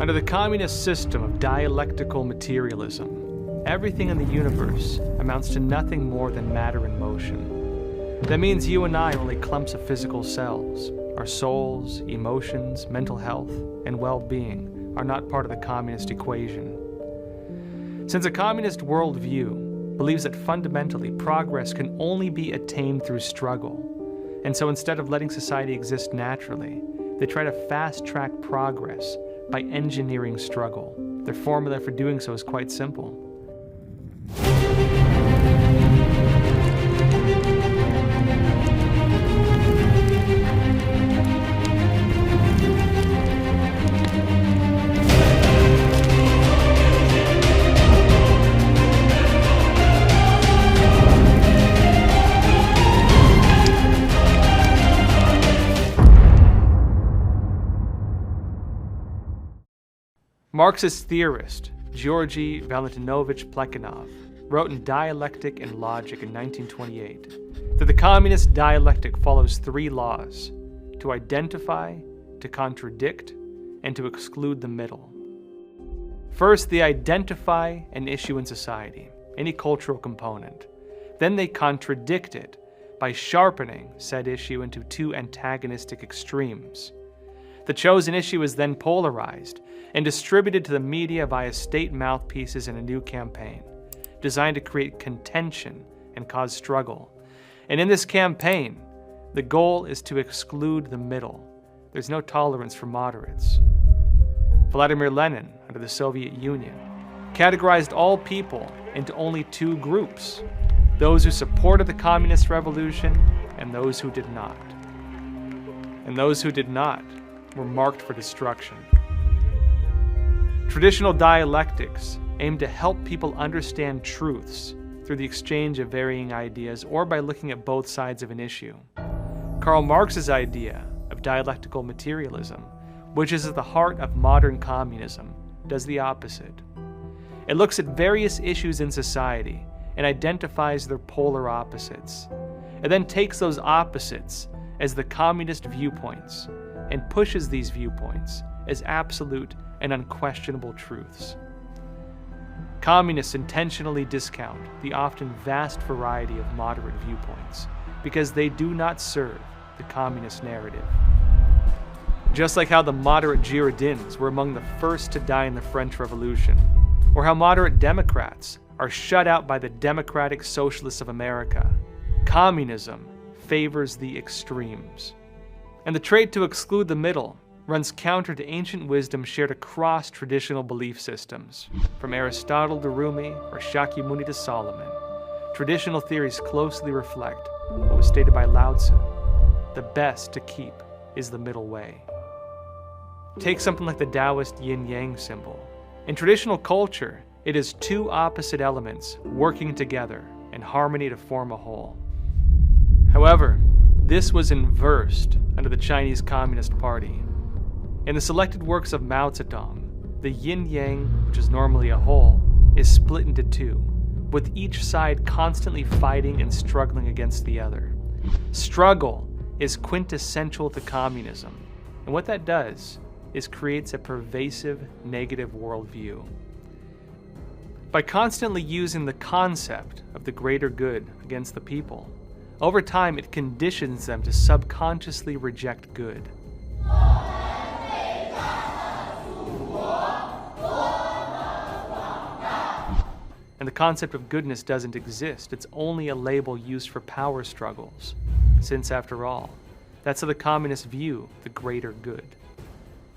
Under the communist system of dialectical materialism, everything in the universe amounts to nothing more than matter in motion. That means you and I are only clumps of physical cells. Our souls, emotions, mental health, and well-being are not part of the communist equation. Since a communist worldview believes that fundamentally progress can only be attained through struggle, and so instead of letting society exist naturally, they try to fast-track progress by engineering struggle. Their formula for doing so is quite simple. Marxist theorist Georgy Valentinovich Plekhanov wrote in Dialectic and Logic in 1928 that the communist dialectic follows three laws: to identify, to contradict, and to exclude the middle. First, they identify an issue in society, any cultural component. Then they contradict it by sharpening said issue into two antagonistic extremes. The chosen issue is then polarized and distributed to the media via state mouthpieces in a new campaign, designed to create contention and cause struggle. And in this campaign, the goal is to exclude the middle. There's no tolerance for moderates. Vladimir Lenin, under the Soviet Union, categorized all people into only two groups: those who supported the communist revolution and those who did not. And those who did not were marked for destruction. Traditional dialectics aim to help people understand truths through the exchange of varying ideas or by looking at both sides of an issue. Karl Marx's idea of dialectical materialism, which is at the heart of modern communism, does the opposite. It looks at various issues in society and identifies their polar opposites. It then takes those opposites as the communist viewpoints and pushes these viewpoints as absolute and unquestionable truths. Communists intentionally discount the often vast variety of moderate viewpoints because they do not serve the communist narrative. Just like how the moderate Girondins were among the first to die in the French Revolution, or how moderate Democrats are shut out by the Democratic Socialists of America, communism favors the extremes. And the trait to exclude the middle runs counter to ancient wisdom shared across traditional belief systems. From Aristotle to Rumi or Shakyamuni to Solomon, traditional theories closely reflect what was stated by Lao Tzu: the best to keep is the middle way. Take something like the Taoist yin-yang symbol. In traditional culture, it is two opposite elements working together in harmony to form a whole. However, this was inversed under the Chinese Communist Party. In the selected works of Mao Zedong, the yin-yang, which is normally a whole, is split into two, with each side constantly fighting and struggling against the other. Struggle is quintessential to communism, and what that does is creates a pervasive negative worldview. By constantly using the concept of the greater good against the people, over time it conditions them to subconsciously reject good. And the concept of goodness doesn't exist. It's only a label used for power struggles. Since, after all, that's how the communists view the greater good.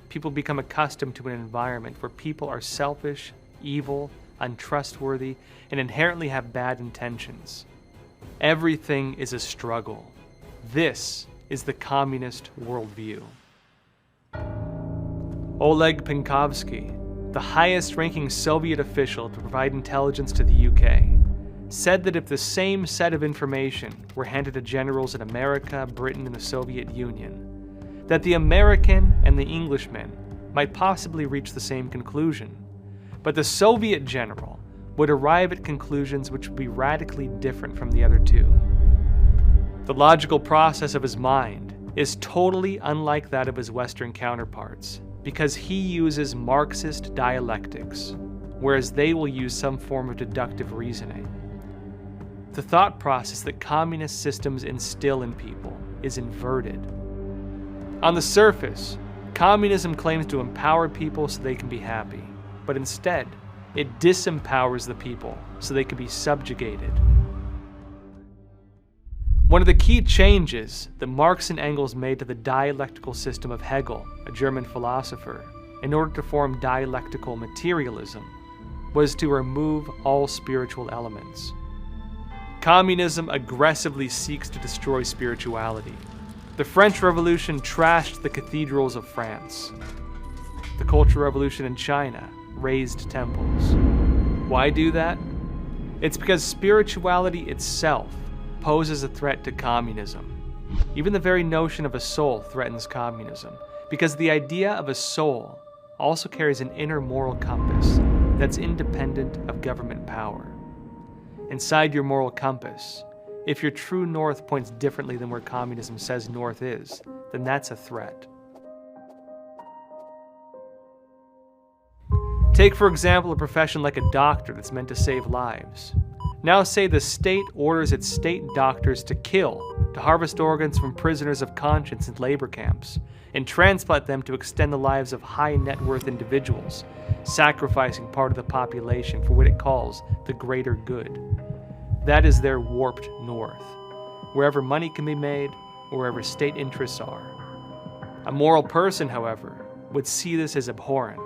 People become accustomed to an environment where people are selfish, evil, untrustworthy, and inherently have bad intentions. Everything is a struggle. This is the communist worldview. Oleg Penkovsky, the highest-ranking Soviet official to provide intelligence to the UK, said that if the same set of information were handed to generals in America, Britain, and the Soviet Union, that the American and the Englishman might possibly reach the same conclusion, but the Soviet general would arrive at conclusions which would be radically different from the other two. The logical process of his mind is totally unlike that of his Western counterparts, because he uses Marxist dialectics, whereas they will use some form of deductive reasoning. The thought process that communist systems instill in people is inverted. On the surface, communism claims to empower people so they can be happy, but instead, it disempowers the people so they can be subjugated. One of the key changes that Marx and Engels made to the dialectical system of Hegel, a German philosopher, in order to form dialectical materialism, was to remove all spiritual elements. Communism aggressively seeks to destroy spirituality. The French Revolution trashed the cathedrals of France. The Cultural Revolution in China raised temples. Why do that? It's because spirituality itself poses a threat to communism. Even the very notion of a soul threatens communism, because the idea of a soul also carries an inner moral compass that's independent of government power. Inside your moral compass, if your true north points differently than where communism says north is, then that's a threat. Take, for example, a profession like a doctor that's meant to save lives. Now say the state orders its state doctors to kill, to harvest organs from prisoners of conscience in labor camps, and transplant them to extend the lives of high net worth individuals, sacrificing part of the population for what it calls the greater good. That is their warped north, wherever money can be made, or wherever state interests are. A moral person, however, would see this as abhorrent.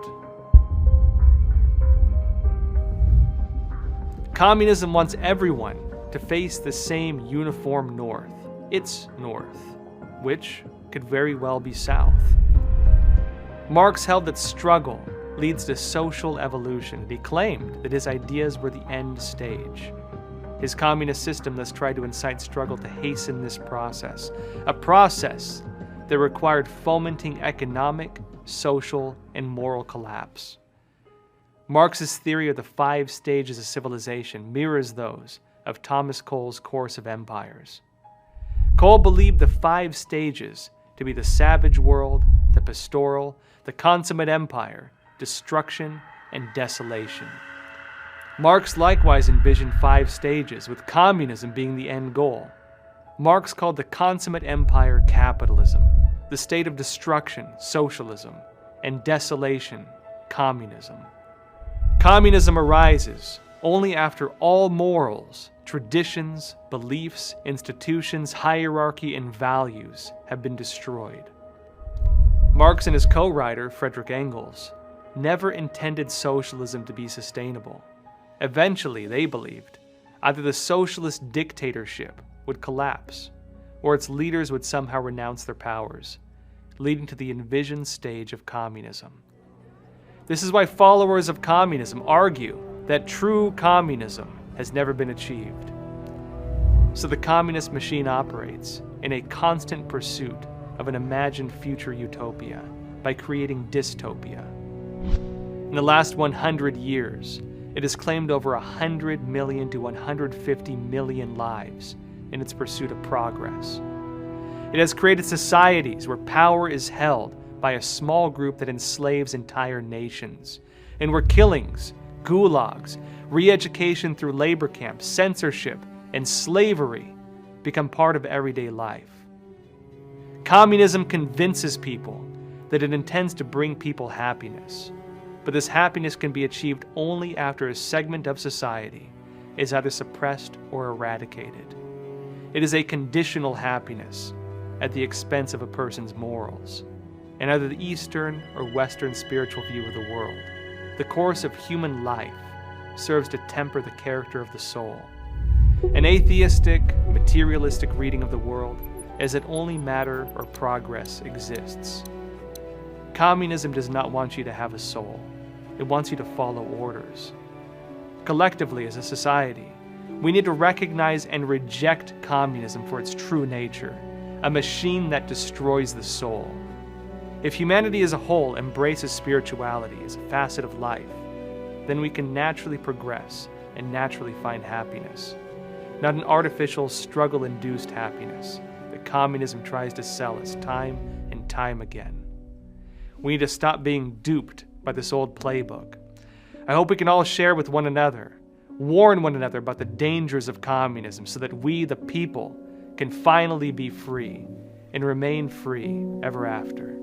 Communism wants everyone to face the same uniform north, its north, which could very well be south. Marx held that struggle leads to social evolution, and he claimed that his ideas were the end stage. His communist system thus tried to incite struggle to hasten this process, a process that required fomenting economic, social, and moral collapse. Marx's theory of the 5 stages of civilization mirrors those of Thomas Cole's Course of Empires. Cole believed the 5 stages to be the savage world, the pastoral, the consummate empire, destruction, and desolation. Marx likewise envisioned 5 stages, with communism being the end goal. Marx called the consummate empire capitalism, the state of destruction, socialism, and desolation, communism. Communism arises only after all morals, traditions, beliefs, institutions, hierarchy, and values have been destroyed. Marx and his co-writer, Friedrich Engels, never intended socialism to be sustainable. Eventually, they believed, either the socialist dictatorship would collapse, or its leaders would somehow renounce their powers, leading to the envisioned stage of communism. This is why followers of communism argue that true communism has never been achieved. So the communist machine operates in a constant pursuit of an imagined future utopia by creating dystopia. In the last 100 years, it has claimed over 100 million to 150 million lives in its pursuit of progress. It has created societies where power is held by a small group that enslaves entire nations, and where killings, gulags, re-education through labor camps, censorship, and slavery become part of everyday life. Communism convinces people that it intends to bring people happiness, but this happiness can be achieved only after a segment of society is either suppressed or eradicated. It is a conditional happiness at the expense of a person's morals. In either the Eastern or Western spiritual view of the world, the course of human life serves to temper the character of the soul. An atheistic, materialistic reading of the world is that only matter or progress exists. Communism does not want you to have a soul. It wants you to follow orders. Collectively, as a society, we need to recognize and reject communism for its true nature, a machine that destroys the soul. If humanity as a whole embraces spirituality as a facet of life, then we can naturally progress and naturally find happiness, not an artificial, struggle-induced happiness that communism tries to sell us time and time again. We need to stop being duped by this old playbook. I hope we can all share with one another, warn one another about the dangers of communism so that we, the people, can finally be free and remain free ever after.